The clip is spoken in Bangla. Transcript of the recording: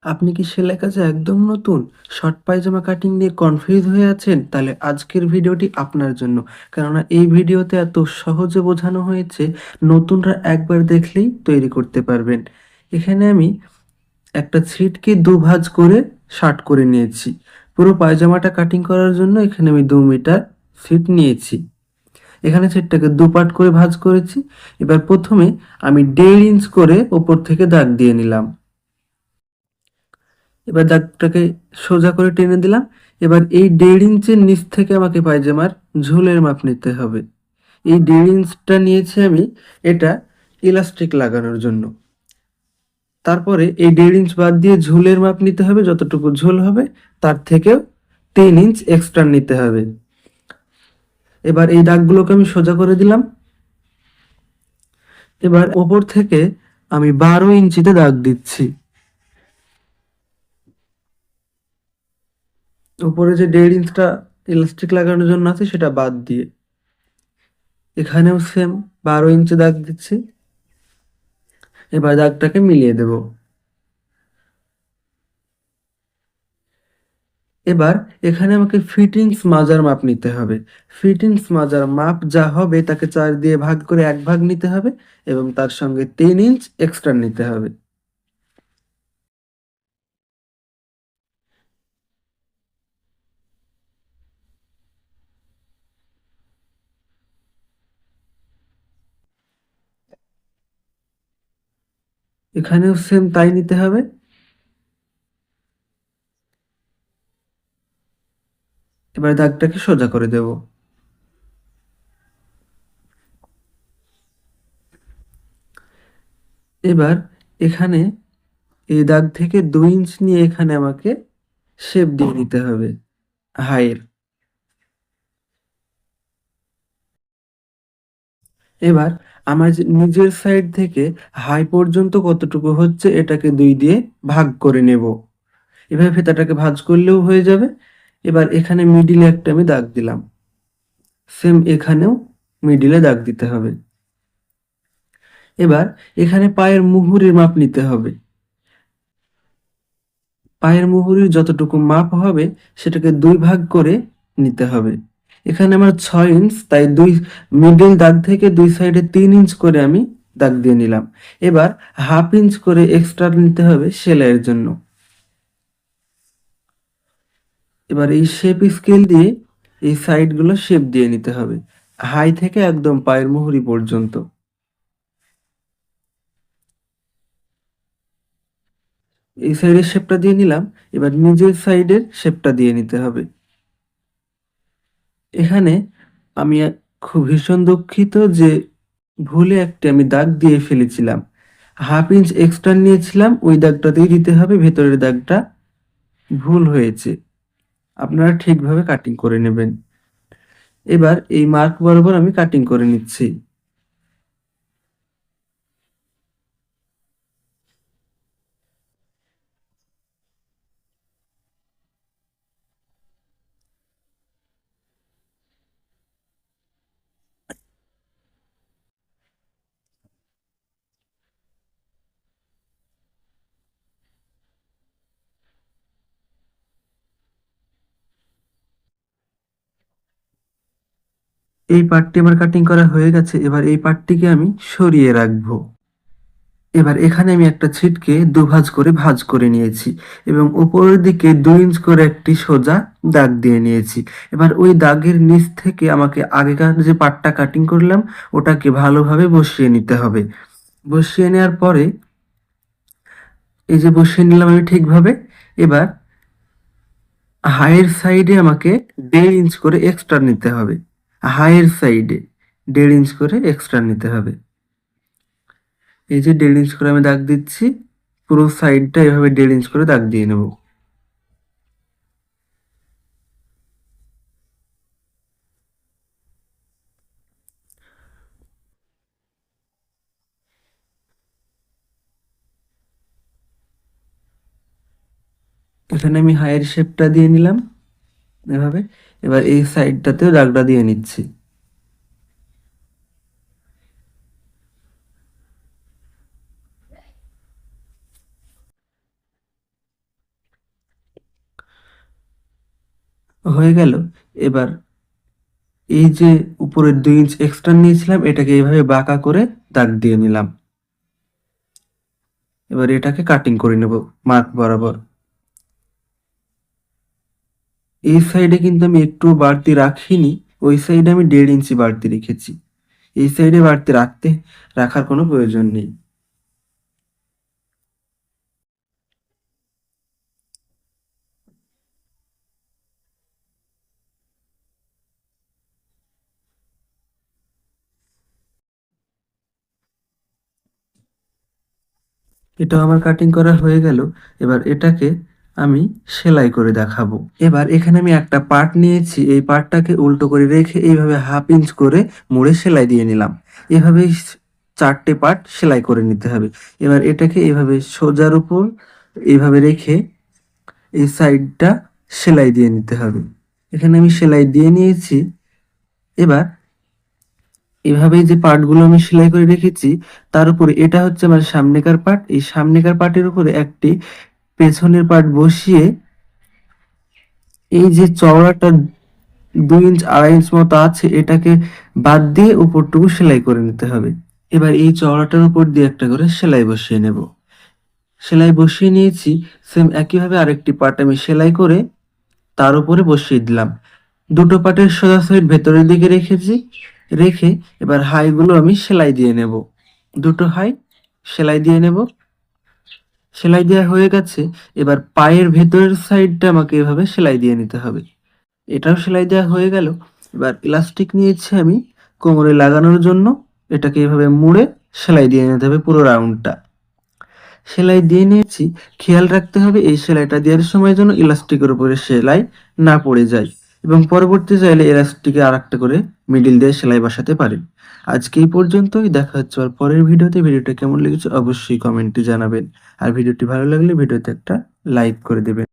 আপনি কি সেলাই কাজে একদম নতুন? শর্ট পায়জামা কাটিং নিয়ে কনফিউজ হয়ে আছেন? তাহলে আজকের ভিডিওটি আপনার জন্য। কেননা এই ভিডিওতে এত সহজে বোঝানো হয়েছে, নতুনরা একবার দেখলেই তৈরি করতে পারবেন। এখানে আমি একটা ছিটকে দুভাঁজ করে শার্ট করে নিয়েছি। পুরো পায়জামাটা কাটিং করার জন্য এখানে আমি ২ মিটার ছিট নিয়েছি। এখানে ছিটটাকে দুপাট করে ভাঁজ করেছি। এবার প্রথমে আমি ১.৫ ইঞ্চ করে ওপর থেকে দাগ দিয়ে নিলাম। এবার দাগটাকে সোজা করে টেনে দিলাম। এবার এই ১.৫ ইঞ্চের নিচ থেকে আমাকে পায়জামার ঝুলের মাপ নিতে হবে। এই ১.৫ ইঞ্চটা নিয়েছি আমি, এটা ইলাস্টিক লাগানোর জন্য। তারপরে এই ১.৫ ইঞ্চ বাদ দিয়ে ঝুলের মাপ নিতে হবে, যতটুকু ঝুল হবে তার থেকেও ৩ ইঞ্চ এক্সট্রা নিতে হবে। এবার এই দাগগুলোকে আমি সোজা করে দিলাম। এবার ওপর থেকে আমি ১২ ইঞ্চিতে দাগ দিচ্ছি। উপরে যে ১.৫ ইঞ্চটা ইলাস্টিক লাগানোর জন্য আছে সেটা বাদ দিয়ে। এখানেও সেম ১২ ইঞ্চি দাগ দিচ্ছি। এবার দাগটাকে মিলিয়ে দেব। এবার এখানে আমাকে ফিটিংস মাজার মাপ নিতে হবে। ফিটিংস মাজার মাপ যা হবে তাকে ৪ দিয়ে ভাগ করে ১ ভাগ নিতে হবে এবং তার সঙ্গে ৩ ইঞ্চ এক্সট্রা নিতে হবে। এখানেও সেম তাই নিতে হবে। এবার দাগটাকে সোজা করে দেব। এবার এখানে এই দাগ থেকে ২ ইঞ্চ নিয়ে এখানে আমাকে শেপ দিয়ে নিতে হবে হাইয়ের। এবার আমার যে নিজের সাইড থেকে হাই পর্যন্ত কতটুকু হচ্ছে এটাকে ২ দিয়ে ভাগ করে নেব। এভাবে ফিতাটাকে ভাঁজ করলেও হয়ে যাবে। এবার এখানে মিডিলে একটা আমি দাগ দিলাম। সেম এখানেও মিডিলে দাগ দিতে হবে। এবার এখানে পায়ের মুহুরির মাপ নিতে হবে। পায়ের মুহুরির যতটুকু মাপ হবে সেটাকে ২ ভাগ করে নিতে হবে। এখানে আমার ৬ ইঞ্চ, তাই মিডল দাগ থেকে ২ সাইডে ৩ ইঞ্চ করে আমি দাগ দিয়ে নিলাম। এবার ১/২ ইঞ্চ করে এক্সট্রা নিতে হবে সেলাইয়ের জন্য। এবার এই শেপ স্কেল দিয়ে এই সাইডগুলো শেপ দিয়ে নিতে হবে, হাই থেকে একদম পায়ের মুহুরি পর্যন্ত। এই সাইডের শেপটা দিয়ে নিলাম। এবার নিজের সাইডের শেপটা দিয়ে নিতে হবে। এখানে আমি খুব ভীষণ দুঃখিত যে ভুলে একটা আমি দাগ দিয়ে ফেলেছিলাম। ১/২ ইঞ্চ এক্সট্রা নিয়েছিলাম, ওই দাগটাতেই দিতে হবে। ভেতরের দাগটা ভুল হয়েছে। আপনারা ঠিকভাবে কাটিং করে নেবেন। এবার এই মার্ক বরাবর আমি কাটিং করে নিচ্ছি। এই পার্টটি আমার কাটিং করা হয়ে গেছে। এবার এই পার্টটিকে আমি সরিয়ে রাখবো। এবার এখানে আমি একটা ছিটকে দুভাঁজ করে ভাঁজ করে নিয়েছি এবং উপরের দিকে ২ ইঞ্চ করে একটি সোজা দাগ দিয়ে নিয়েছি। এবার ওই দাগের নিচ থেকে আমাকে আগেকার যে পার্টটা কাটিং করলাম ওটাকে ভালোভাবে বসিয়ে নিতে হবে। বসিয়ে নেওয়ার পরে এই যে বসিয়ে নিলাম আমি ঠিকভাবে। এবার হাইয়ের সাইডে আমাকে ১.৫ ইঞ্চ করে এক্সট্রা নিতে হবে। হাইয়ের সাইডে ১.৫ ইঞ্চ করে এক্সট্রা নিতে হবে। এই যে ১.৫ ইঞ্চ করে আমি দাগ দিচ্ছি, পুরো সাইডটা এভাবে ১.৫ ইঞ্চ করে দাগ দিয়ে নেব। এখানে আমি হাইয়ের শেপটা দিয়ে নিলাম এভাবে। এবার এই সাইডটাতেও দাগটা দিয়ে নিচ্ছি। হয়ে গেল। এবার এই যে উপরের 2 ইঞ্চ এক্সট্রা নিয়েছিলাম এটাকে এইভাবে বাঁকা করে দাগ দিয়ে নিলাম। এবার এটাকে কাটিং করে নেব মার্ক বরাবর। এই সাইডে কিন্তু আমি একটুও বাড়তি রাখিনি, ওই সাইডে আমি 1.5 ইঞ্চি বাড়তি রেখেছি। এই সাইডে বাড়তি রাখার কোনো প্রয়োজন নেই। এটাও আমার কাটিং করা হয়ে গেল। এবার এটাকে আমি সেলাই করে দেখাবো। এবার এখানে আমি একটা পার্ট নিয়েছি, এই পার্টটাকে উল্টো করে রেখে এইভাবে 1/2 ইঞ্চ করে মুড়ে সেলাই দিয়ে নিলাম। এভাবেই 4টে পার্ট সেলাই করে নিতে হবে। এবার এটাকে এভাবে সোজার উপর এইভাবে রেখে এই সাইডটা সেলাই দিয়ে নিতে হবে। এখানে আমি সেলাই দিয়ে নিয়েছি। এবার এভাবেই যে পার্টগুলো আমি সেলাই করে রেখেছি তার উপরে এটা হচ্ছে আমার সামনেকার পার্ট, এই সামনেকার পার্টের উপরে একটি পেছনের পার্ট বসিয়ে এই যে চওড়াটা 2 ইঞ্চ 2.5 ইঞ্চ মতো আছে এটাকে বাদ দিয়ে উপরটুকু সেলাই করে নিতে হবে। এবার এই চওড়াটার উপর দিয়ে একটা করে সেলাই বসিয়ে নেব। সেলাই বসিয়ে নিয়েছি। সেম একইভাবে আরেকটি পার্ট আমি সেলাই করে তার উপরে বসিয়ে দিলাম। দুটো পার্টের সোজাসুজি ভেতরের দিকে রেখে এবার হাইগুলো আমি সেলাই দিয়ে নেব। দুটো হাই সেলাই দিয়ে নেব। সেলাই দেওয়া হয়ে গেছে। এবার পায়ের ভেতরের সাইডটা আমাকে এভাবে সেলাই দিয়ে নিতে হবে। এটাও সেলাই দেওয়া হয়ে গেল। এবার ইলাস্টিক নিয়েছি আমি কোমরে লাগানোর জন্য। এটাকে এভাবে মুড়ে সেলাই দিয়ে নিতে হবে পুরো রাউন্ডটা। সেলাই দিয়ে নিয়েছি। খেয়াল রাখতে হবে এই সেলাইটা দেওয়ার সময় যেন ইলাস্টিকের উপরে সেলাই না পড়ে যায় এবং পরবর্তী চাইলে ইলাস্টিকে আরেকটা করে মিডিল দিয়ে সেলাই বসাতে পারেন। আজকে এই পর্যন্তই, দেখা হচ্ছে আর পরের ভিডিওতে। ভিডিওটা কেমন লেগেছে অবশ্যই কমেন্টে জানাবেন। আর ভিডিওটি ভালো লাগলে ভিডিওতে একটা লাইক করে দেবেন।